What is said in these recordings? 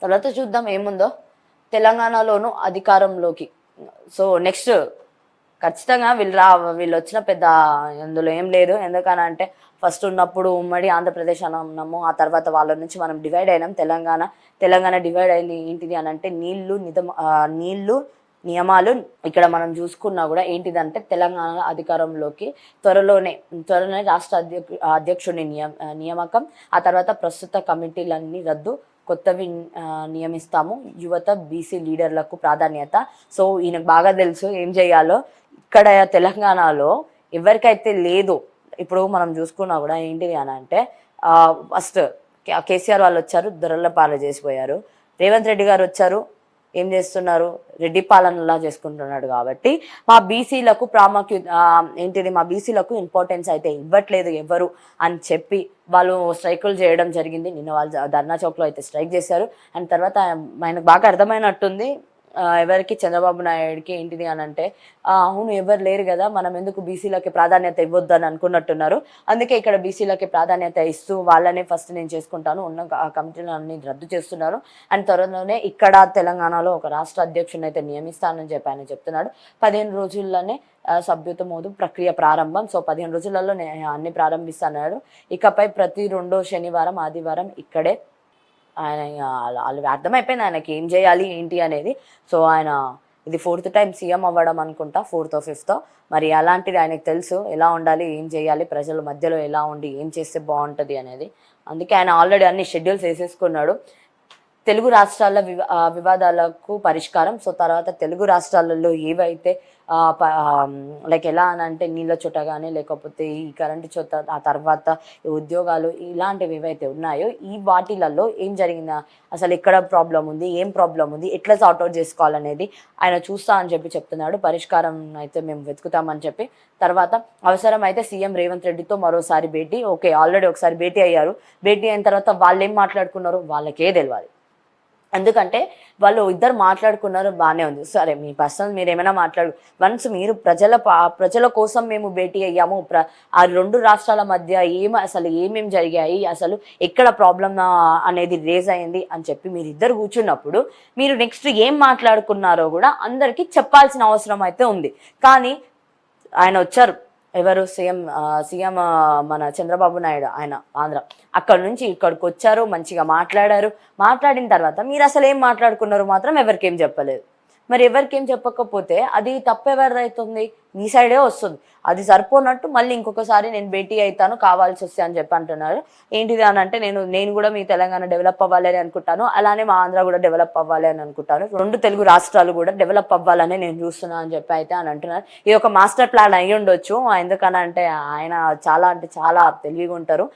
తర్వాత చూద్దాం ఏముందో తెలంగాణలోను అధికారంలోకి. సో నెక్స్ట్ ఖచ్చితంగా వీళ్ళు వచ్చిన పెద్ద అందులో ఏం లేదు. ఎందుకనంటే ఫస్ట్ ఉన్నప్పుడు ఉమ్మడి ఆంధ్రప్రదేశ్ అని ఉన్నాము. ఆ తర్వాత వాళ్ళ నుంచి మనం డివైడ్ అయినాం. తెలంగాణ డివైడ్ అయింది ఏంటిది అని అంటే నీళ్లు నియమాలు. ఇక్కడ మనం చూసుకున్నా కూడా ఏంటిదంటే తెలంగాణ అధికారంలోకి త్వరలోనే రాష్ట్ర అధ్యక్షుడిని నియామకం. ఆ తర్వాత ప్రస్తుత కమిటీలన్నీ రద్దు, కొత్తవి నియమిస్తాము, యువత బీసీ లీడర్లకు ప్రాధాన్యత. సో ఈయనకు బాగా తెలుసు ఏం చేయాలో. ఇక్కడ తెలంగాణలో ఎవరికైతే లేదో, ఇప్పుడు మనం చూసుకున్నా కూడా ఏంటిది అని అంటే ఫస్ట్ కేసీఆర్ వాళ్ళు వచ్చారు, దొరల పాలన చేసిపోయారు. రేవంత్ రెడ్డి గారు వచ్చారు, ఏం చేస్తున్నారు, రెడ్డి పాలనలా చేసుకుంటున్నాడు. కాబట్టి మా బీసీలకు మా బీసీలకు ఇంపార్టెన్స్ అయితే ఇవ్వట్లేదు ఎవరు అని చెప్పి వాళ్ళు స్ట్రైకులు చేయడం జరిగింది. నిన్న వాళ్ళు ధర్నా చౌక్లో అయితే స్ట్రైక్ చేశారు. అండ్ తర్వాత ఆయనకు బాగా అర్థమైనట్టుంది ఎవరికి, చంద్రబాబు నాయుడికి ఏంటిది అని అంటే అవును ఎవరు లేరు కదా, మనం ఎందుకు బీసీలకి ప్రాధాన్యత ఇవ్వద్దు అని అనుకున్నట్టున్నారు. అందుకే ఇక్కడ బీసీలకి ప్రాధాన్యత ఇస్తూ వాళ్ళనే ఫస్ట్ నేను చేసుకుంటాను, ఉన్న కమిటీలన్నీ రద్దు చేస్తున్నారు. అండ్ త్వరలోనే ఇక్కడ తెలంగాణలో ఒక రాష్ట్ర అధ్యక్షుని అయితే నియమిస్తానని చెప్పి ఆయన చెప్తున్నాడు. 15 రోజుల్లోనే సభ్యత మోదు ప్రక్రియ ప్రారంభం. సో 15 రోజులలో అన్ని ప్రారంభిస్తాడు. ఇకపై ప్రతి 2వ శనివారం ఆదివారం ఇక్కడే ఆయన వాళ్ళు అర్థమైపోయింది ఆయనకి ఏం చేయాలి ఏంటి అనేది. సో ఆయన ఇది 4th టైం సీఎం అవ్వడం అనుకుంటా, 4th or 5th. మరి అలాంటిది ఆయనకు తెలుసు ఎలా ఉండాలి, ఏం చేయాలి, ప్రజల మధ్యలో ఎలా ఉండి ఏం చేస్తే బాగుంటుంది అనేది. అందుకే ఆయన ఆల్రెడీ అన్ని షెడ్యూల్స్ వేసేసుకున్నాడు. తెలుగు రాష్ట్రాల వివాదాలకు పరిష్కారం. సో తర్వాత తెలుగు రాష్ట్రాలలో ఏవైతే లైక్ ఎలా అని అంటే నీళ్ళ చోట కానీ, లేకపోతే ఈ కరెంటు చోట, ఆ తర్వాత ఉద్యోగాలు, ఇలాంటివి ఏవైతే ఉన్నాయో ఈ వాటిలలో ఏం జరిగిందా, అసలు ఎక్కడ ప్రాబ్లం ఉంది, ఏం ప్రాబ్లం ఉంది, ఎట్లా సార్ట్అవుట్ చేసుకోవాలనేది ఆయన చూస్తా అని చెప్పి చెప్తున్నాడు. పరిష్కారం అయితే మేము వెతుకుతామని చెప్పి. తర్వాత అవసరం అయితే సీఎం రేవంత్ రెడ్డితో మరోసారి భేటీ. ఓకే ఆల్రెడీ ఒకసారి భేటీ అయ్యారు. భేటీ అయిన తర్వాత వాళ్ళు ఏం మాట్లాడుకున్నారు వాళ్ళకే తెలియాలి. ఎందుకంటే వాళ్ళు ఇద్దరు మాట్లాడుకున్నారు, బాగానే ఉంది. సరే మీ పర్సనల్ మీరు ఏమైనా వన్స్ మీరు ప్రజల కోసం మేము భేటీ అయ్యాము, ఆ 2 రాష్ట్రాల మధ్య అసలు ఏమేమి జరిగాయి, అసలు ఎక్కడ ప్రాబ్లం అనేది రేజ్ అయింది అని చెప్పి మీరు ఇద్దరు కూర్చున్నప్పుడు మీరు నెక్స్ట్ ఏం మాట్లాడుకున్నారో కూడా అందరికీ చెప్పాల్సిన అవసరం అయితే ఉంది. కానీ ఆయన వచ్చారు, ఎవరు సీఎం మన చంద్రబాబు నాయుడు, ఆయన ఆంధ్ర, అక్కడ నుంచి ఇక్కడికి వచ్చారు, మంచిగా మాట్లాడిన తర్వాత మీరు అసలు ఏం మాట్లాడుకున్నారు మాత్రం ఎవరికేం చెప్పలేదు. మరి ఎవరికేం చెప్పకపోతే అది తప్పెవరిదవుతుంది, మీ సైడే వస్తుంది. అది సరిపోనట్టు మళ్ళీ ఇంకొకసారి నేను భేటీ అవుతాను కావాల్సి వస్తే అని చెప్పి అంటున్నారు. ఏంటిది అని అంటే నేను కూడా మీ తెలంగాణ డెవలప్ అవ్వాలి అని అనుకుంటాను, అలానే మా ఆంధ్ర కూడా డెవలప్ అవ్వాలి అని అనుకుంటాను. 2 తెలుగు రాష్ట్రాలు కూడా డెవలప్ అవ్వాలని నేను చూస్తున్నాను అని చెప్పి అయితే అని అంటున్నారు. ఇది ఒక మాస్టర్ ప్లాన్ అయ్యి ఉండొచ్చు. ఎందుకనంటే ఆయన చాలా తెలివిగా ఉంటారు.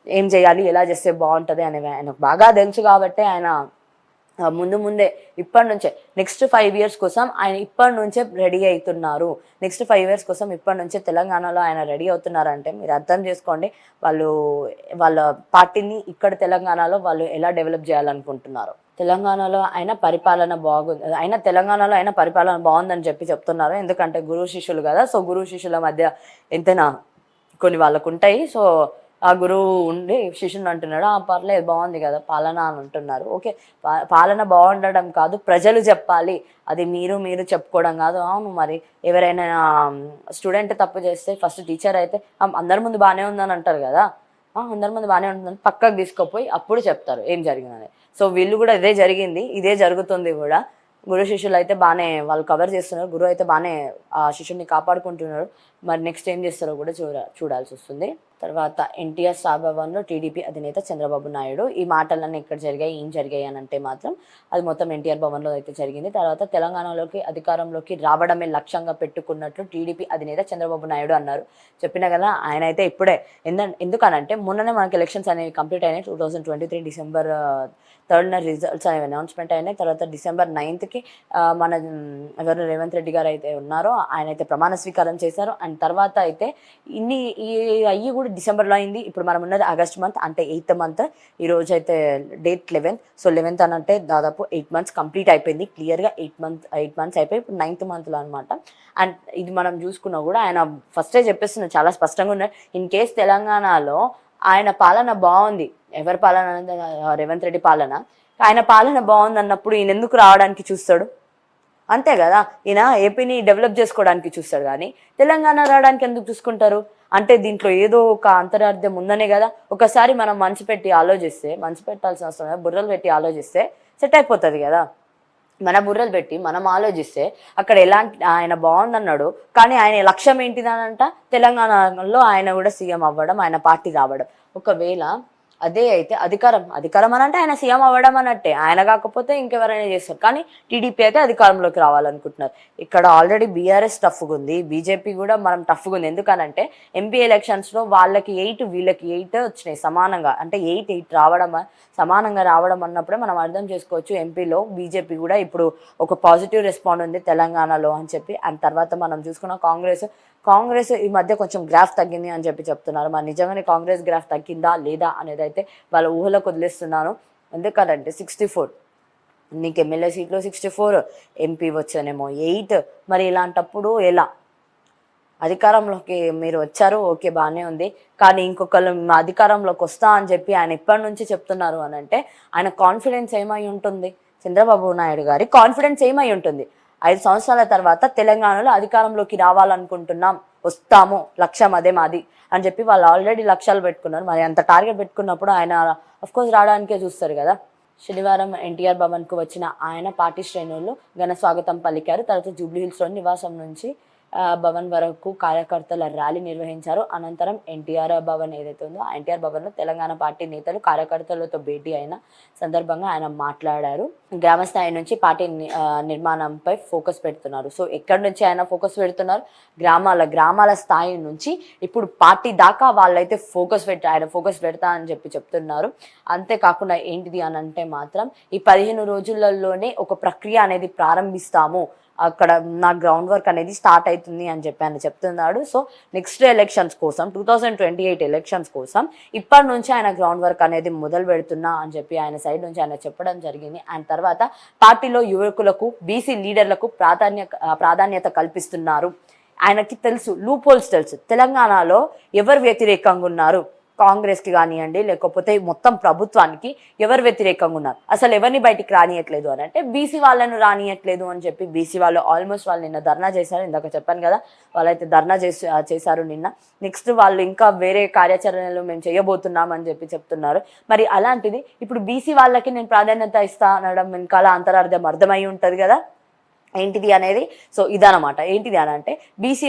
ఏం చేయాలి, ఎలా చేస్తే బాగుంటుంది అనేవి ఆయనకు బాగా తెలుసు. కాబట్టి ఆయన ముందే ఇప్పటి నుంచే నెక్స్ట్ 5 years కోసం ఆయన ఇప్పటి నుంచే రెడీ అవుతున్నారు. నెక్స్ట్ 5 years కోసం ఇప్పటి నుంచే తెలంగాణలో ఆయన రెడీ అవుతున్నారంటే మీరు అర్థం చేసుకోండి వాళ్ళ పార్టీని ఇక్కడ తెలంగాణలో వాళ్ళు ఎలా డెవలప్ చేయాలనుకుంటున్నారు. తెలంగాణలో ఆయన పరిపాలన బాగుంది, తెలంగాణలో ఆయన పరిపాలన బాగుందని చెప్తున్నారు. ఎందుకంటే గురువు శిష్యులు కదా. సో గురువు శిష్యుల మధ్య ఎంతైనా కొన్ని వాళ్ళకు ఉంటాయి. సో ఆ గురువు ఉండి శిష్యుని అంటున్నాడు, పర్లేదు బాగుంది కదా పాలన అని అంటున్నారు. ఓకే పాలన బాగుండడం కాదు, ప్రజలు చెప్పాలి, అది మీరు చెప్పుకోవడం కాదు. అవును మరి ఎవరైనా స్టూడెంట్ తప్పు చేస్తే ఫస్ట్ టీచర్ అయితే అందరి ముందు బాగానే ఉందని అంటారు కదా, అందరి ముందు బాగానే ఉంటుందని పక్కకు తీసుకుపోయి అప్పుడు చెప్తారు ఏం జరిగిందని. సో వీళ్ళు కూడా ఇదే జరుగుతుంది కూడా. గురు శిష్యులు అయితే బాగానే వాళ్ళు కవర్ చేస్తున్నారు, గురువు అయితే బాగానే ఆ శిష్యుని కాపాడుకుంటున్నారు. మరి నెక్స్ట్ ఏం చేస్తారో కూడా చూడాల్సి వస్తుంది. తర్వాత ఎన్టీఆర్ సభవన్లో టీడీపీ అధినేత చంద్రబాబు నాయుడు ఈ మాటలన్నీ ఎక్కడ జరిగాయి, ఏం జరిగాయి అని అంటే మాత్రం అది మొత్తం ఎన్టీఆర్ భవన్లో అయితే జరిగింది. తర్వాత తెలంగాణలోకి అధికారంలోకి రావడమే లక్ష్యంగా పెట్టుకున్నట్లు టీడీపీ అధినేత చంద్రబాబు నాయుడు అన్నారు. చెప్పిన కదా ఆయన అయితే ఇప్పుడే ఎందుకనంటే మొన్ననే మనకి ఎలక్షన్స్ అనేవి కంప్లీట్ అయినాయి. 2023 December 3rd రిజల్ట్స్ అనేవి అనౌన్స్మెంట్ అయినాయి. తర్వాత December 9th మన ఎవరు రేవంత్ రెడ్డి గారు అయితే ఉన్నారో ఆయన అయితే ప్రమాణ స్వీకారం చేశారు. అండ్ తర్వాత అయితే అయ్యి కూడా డిసెంబర్లో అయింది. ఇప్పుడు మనం ఉన్నది ఆగస్ట్ మంత్, అంటే 8th month. ఈ రోజు అయితే డేట్ 11. సో 11th అని అంటే దాదాపు 8 months కంప్లీట్ అయిపోయింది. క్లియర్గా 8 months అయిపోయి ఇప్పుడు 9th monthలో అనమాట. అండ్ ఇది మనం చూసుకున్నా కూడా ఆయన ఫస్టే చెప్పేస్తున్నారు, చాలా స్పష్టంగా ఉన్నారు. ఇన్ కేస్ తెలంగాణలో ఆయన పాలన బాగుంది, ఎవరి పాలన రేవంత్ రెడ్డి పాలన ఆయన పాలన బాగుంది అన్నప్పుడు ఈయన ఎందుకు రావడానికి చూస్తాడు? అంతే కదా, ఈయన ఏపీని డెవలప్ చేసుకోవడానికి చూస్తాడు కానీ తెలంగాణ రావడానికి ఎందుకు చూసుకుంటారు? అంటే దీంట్లో ఏదో ఒక అంతరార్థం ఉందనే కదా. ఒకసారి మనం మనసు పెట్టి ఆలోచిస్తే, మనసు పెట్టాల్సిన అవసరం లేదు, బుర్రలు పెట్టి ఆలోచిస్తే సెట్ అయిపోతుంది కదా. మన బుర్రలు పెట్టి మనం ఆలోచిస్తే అక్కడ ఎలాంటి ఆయన బాగుందన్నాడు కానీ ఆయన లక్ష్యం ఏంటిదనంట, తెలంగాణలో ఆయన కూడా సీఎం అవ్వడం, ఆయన పార్టీ రావడం. ఒకవేళ అదే అయితే అధికారం అని అంటే ఆయన సీఎం అవ్వడం అన్నట్టే, ఆయన కాకపోతే ఇంకెవరైనా చేస్తారు. కానీ టీడీపీ అయితే అధికారంలోకి రావాలనుకుంటున్నారు. ఇక్కడ ఆల్రెడీ బీఆర్ఎస్ టఫ్గా ఉంది, బీజేపీ కూడా మనం టఫ్గా ఉంది. ఎందుకనంటే ఎంపీ ఎలక్షన్స్లో వాళ్ళకి 8 వీళ్ళకి 8 వచ్చినాయి సమానంగా, అంటే 8 రావడం సమానంగా రావడం అన్నప్పుడే మనం అర్థం చేసుకోవచ్చు ఎంపీలో బీజేపీ కూడా ఇప్పుడు ఒక పాజిటివ్ రెస్పాండ్ ఉంది తెలంగాణలో అని చెప్పి. అండ్ తర్వాత మనం చూసుకున్న కాంగ్రెస్ ఈ మధ్య కొంచెం గ్రాఫ్ తగ్గింది అని చెప్పి చెప్తున్నారు. మరి నిజంగానే కాంగ్రెస్ గ్రాఫ్ తగ్గిందా లేదా అనేది అయితే వాళ్ళ ఊహలకు వదిలేస్తున్నాను. ఎందుకంటే 64 నీకు ఎమ్మెల్యే సీట్లో 64, ఎంపీ వచ్చానేమో 8. మరి ఇలాంటప్పుడు ఎలా? అధికారంలోకి మీరు వచ్చారు, ఓకే బాగానే ఉంది, కానీ ఇంకొకళ్ళు అధికారంలోకి వస్తా అని చెప్పి ఆయన ఎప్పటి నుంచి చెప్తున్నారు అని అంటే ఆయన కాన్ఫిడెన్స్ ఏమై ఉంటుంది? చంద్రబాబు నాయుడు గారి కాన్ఫిడెన్స్ ఏమై ఉంటుంది? 5 సంవత్సరాల తర్వాత తెలంగాణలో అధికారంలోకి రావాలనుకుంటున్నాం, వస్తాము, లక్ష్యం అదే మాది అని చెప్పి వాళ్ళు ఆల్రెడీ లక్ష్యాలు పెట్టుకున్నారు. మరి అంత టార్గెట్ పెట్టుకున్నప్పుడు ఆయన అఫ్కోర్స్ రావడానికే చూస్తారు కదా. శనివారం ఎన్టీఆర్ భవన్కు వచ్చిన ఆయన పార్టీ శ్రేణులు ఘన స్వాగతం పలికారు. తర్వాత జూబ్లీహిల్స్లోని నివాసం నుంచి భవన్ వరకు కార్యకర్తల ర్యాలీ నిర్వహించారు. అనంతరం ఎన్టీఆర్ భవన్ ఏదైతే ఉందో ఆ ఎన్టీఆర్ భవన్లో తెలంగాణ పార్టీ నేతలు కార్యకర్తలతో భేటీ అయిన సందర్భంగా ఆయన మాట్లాడారు. గ్రామ స్థాయి నుంచి పార్టీ నిర్మాణంపై ఫోకస్ పెడుతున్నారు. సో ఎక్కడి నుంచి ఆయన ఫోకస్ పెడుతున్నారు? గ్రామాల స్థాయి నుంచి ఇప్పుడు పార్టీ దాకా వాళ్ళైతే ఆయన ఫోకస్ పెడతా అని చెప్పి చెప్తున్నారు. అంతేకాకుండా ఏంటిది అని అంటే మాత్రం ఈ 15 రోజులలోనే ఒక ప్రక్రియ అనేది ప్రారంభిస్తాము, అక్కడ నా గ్రౌండ్ వర్క్ అనేది స్టార్ట్ అవుతుంది అని చెప్పి ఆయన చెప్తున్నాడు. సో నెక్స్ట్ ఎలక్షన్స్ కోసం 2028 ఎలక్షన్స్ కోసం ఇప్పటి నుంచి ఆయన గ్రౌండ్ వర్క్ అనేది మొదలు పెడుతున్నా అని చెప్పి ఆయన సైడ్ నుంచి ఆయన చెప్పడం జరిగింది. ఆయన తర్వాత పార్టీలో యువకులకు, బీసీ లీడర్లకు ప్రాధాన్యత కల్పిస్తున్నారు. ఆయనకి తెలుసు, లూప్ హోల్స్ తెలుసు, తెలంగాణలో ఎవరు వ్యతిరేకంగా ఉన్నారు, కాంగ్రెస్కి కానివ్వండి లేకపోతే మొత్తం ప్రభుత్వానికి ఎవరు వ్యతిరేకంగా ఉన్నారు, అసలు ఎవరిని బయటికి రానియట్లేదు అని అంటే బీసీ వాళ్ళను రానియట్లేదు అని చెప్పి బీసీ వాళ్ళు ఆల్మోస్ట్ వాళ్ళు నిన్న ధర్నా చేశారు. ఇందాక చెప్పాను కదా, వాళ్ళైతే ధర్నా చేశారు నిన్న. నెక్స్ట్ వాళ్ళు ఇంకా వేరే కార్యాచరణలు మేము చేయబోతున్నాం అని చెప్పి చెప్తున్నారు. మరి అలాంటిది ఇప్పుడు బీసీ వాళ్ళకి నేను ప్రాధాన్యత ఇస్తా అనడం వెనకాల అంతరార్థం అర్థమై ఉంటుంది కదా ఏంటిది అనేది. సో ఇదనమాట. ఏంటిది అని అంటే బీసీ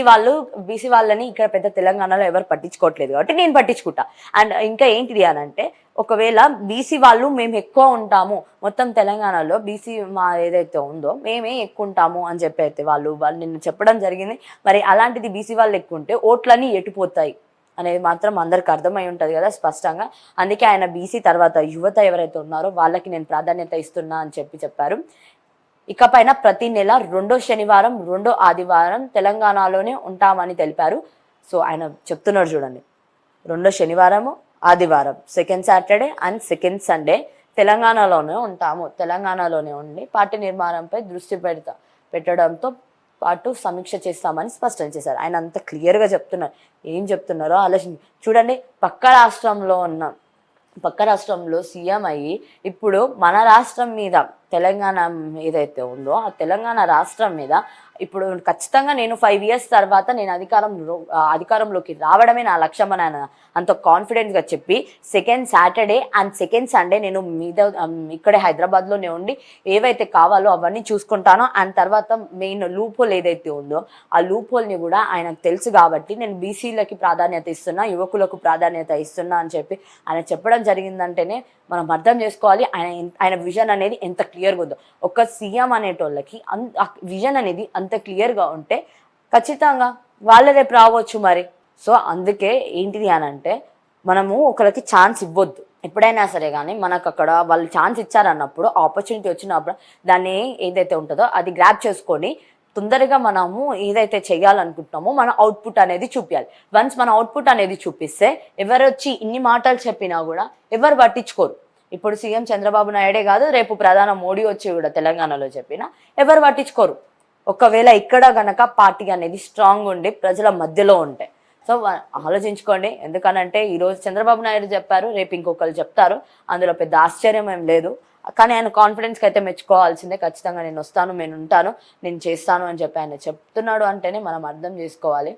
వాళ్ళని ఇక్కడ పెద్ద తెలంగాణలో ఎవరు పట్టించుకోవట్లేదు కాబట్టి నేను పట్టించుకుంటా. అండ్ ఇంకా ఏంటిది అని అంటే ఒకవేళ బీసీ వాళ్ళు మేము ఎక్కువ ఉంటాము, మొత్తం తెలంగాణలో బీసీ మా ఏదైతే ఉందో మేమే ఎక్కువ ఉంటాము అని చెప్పి అయితే వాళ్ళు నిన్ను చెప్పడం జరిగింది. మరి అలాంటిది బీసీ వాళ్ళు ఎక్కువ ఉంటే ఓట్లన్నీ ఎటుపోతాయి అనేది మాత్రం అందరికి అర్థమై ఉంటుంది కదా స్పష్టంగా. అందుకే ఆయన బీసీ తర్వాత యువత ఎవరైతే ఉన్నారో వాళ్ళకి నేను ప్రాధాన్యత ఇస్తున్నా అని చెప్పారు. ఇకపైన ప్రతి నెల 2వ శనివారం 2వ ఆదివారం తెలంగాణలోనే ఉంటామని తెలిపారు. సో ఆయన చెప్తున్నారు చూడండి, 2వ శనివారము ఆదివారం, second Saturday and second Sunday తెలంగాణలోనే ఉంటాము, తెలంగాణలోనే ఉండి పార్టీ నిర్మాణంపై దృష్టి పెట్టడంతో పాటు సమీక్ష చేస్తామని స్పష్టం చేశారు. ఆయన అంత క్లియర్గా చెప్తున్నారు. ఏం చెప్తున్నారో ఆలోచించి చూడండి. పక్క రాష్ట్రంలో సీఎం అయ్యి ఇప్పుడు మన రాష్ట్రం మీద, తెలంగాణ ఏదైతే ఉందో ఆ తెలంగాణ రాష్ట్రం మీద ఇప్పుడు ఖచ్చితంగా నేను 5 years తర్వాత నేను అధికారంలోకి రావడమే నా లక్ష్యం అని ఆయన అంత కాన్ఫిడెంట్గా చెప్పి second Saturday and second Sunday నేను ఇక్కడే హైదరాబాద్లోనే ఉండి ఏవైతే కావాలో అవన్నీ చూసుకుంటానో. అండ్ తర్వాత మెయిన్ లూప్ హోల్ ఏదైతే ఉందో ఆ లూప్ హోల్ని కూడా ఆయనకు తెలుసు కాబట్టి నేను బీసీలకి ప్రాధాన్యత ఇస్తున్నా, యువకులకు ప్రాధాన్యత ఇస్తున్నా అని చెప్పి ఆయన చెప్పడం జరిగిందంటేనే మనం అర్థం చేసుకోవాలి ఆయన విజన్ అనేది ఎంత క్లియర్గా ఉందో. ఒక సీఎం అనేటోళ్ళకి విజన్ అనేది అంత క్లియర్గా ఉంటే ఖచ్చితంగా వాళ్ళ రేపు రావచ్చు మరి. సో అందుకే ఏంటిది అని అంటే మనము ఒకరికి ఛాన్స్ ఇవ్వద్దు ఎప్పుడైనా సరే. కానీ మనకు అక్కడ వాళ్ళు ఛాన్స్ ఇచ్చారన్నప్పుడు, ఆపర్చునిటీ వచ్చినప్పుడు దాన్ని ఏదైతే ఉంటుందో అది గ్రాప్ చేసుకొని తొందరగా మనము ఏదైతే చేయాలనుకుంటున్నామో మన అవుట్పుట్ అనేది చూపించాలి. వన్స్ మన అవుట్పుట్ అనేది చూపిస్తే ఎవరు వచ్చి ఇన్ని మాటలు చెప్పినా కూడా ఎవరు పట్టించుకోరు. ఇప్పుడు సీఎం చంద్రబాబు నాయుడే కాదు, రేపు ప్రధాని మోడీ వచ్చి కూడా తెలంగాణలో చెప్పినా ఎవరు పట్టించుకోరు. ఒకవేళ ఇక్కడ గనక పార్టీ అనేది స్ట్రాంగ్ ఉండి ప్రజల మధ్యలో ఉంటాయి. సో ఆలోచించుకోండి. ఎందుకనంటే ఈరోజు చంద్రబాబు నాయుడు చెప్పారు, రేపు ఇంకొకరు చెప్తారు, అందులో పెద్ద ఆశ్చర్యం ఏం లేదు. కానీ ఆయన కాన్ఫిడెన్స్కి అయితే మెచ్చుకోవాల్సిందే. ఖచ్చితంగా నేను వస్తాను, నేను ఉంటాను, నేను చేస్తాను అని చెప్పి ఆయన చెప్తున్నాడు అంటేనే మనం అర్థం చేసుకోవాలి.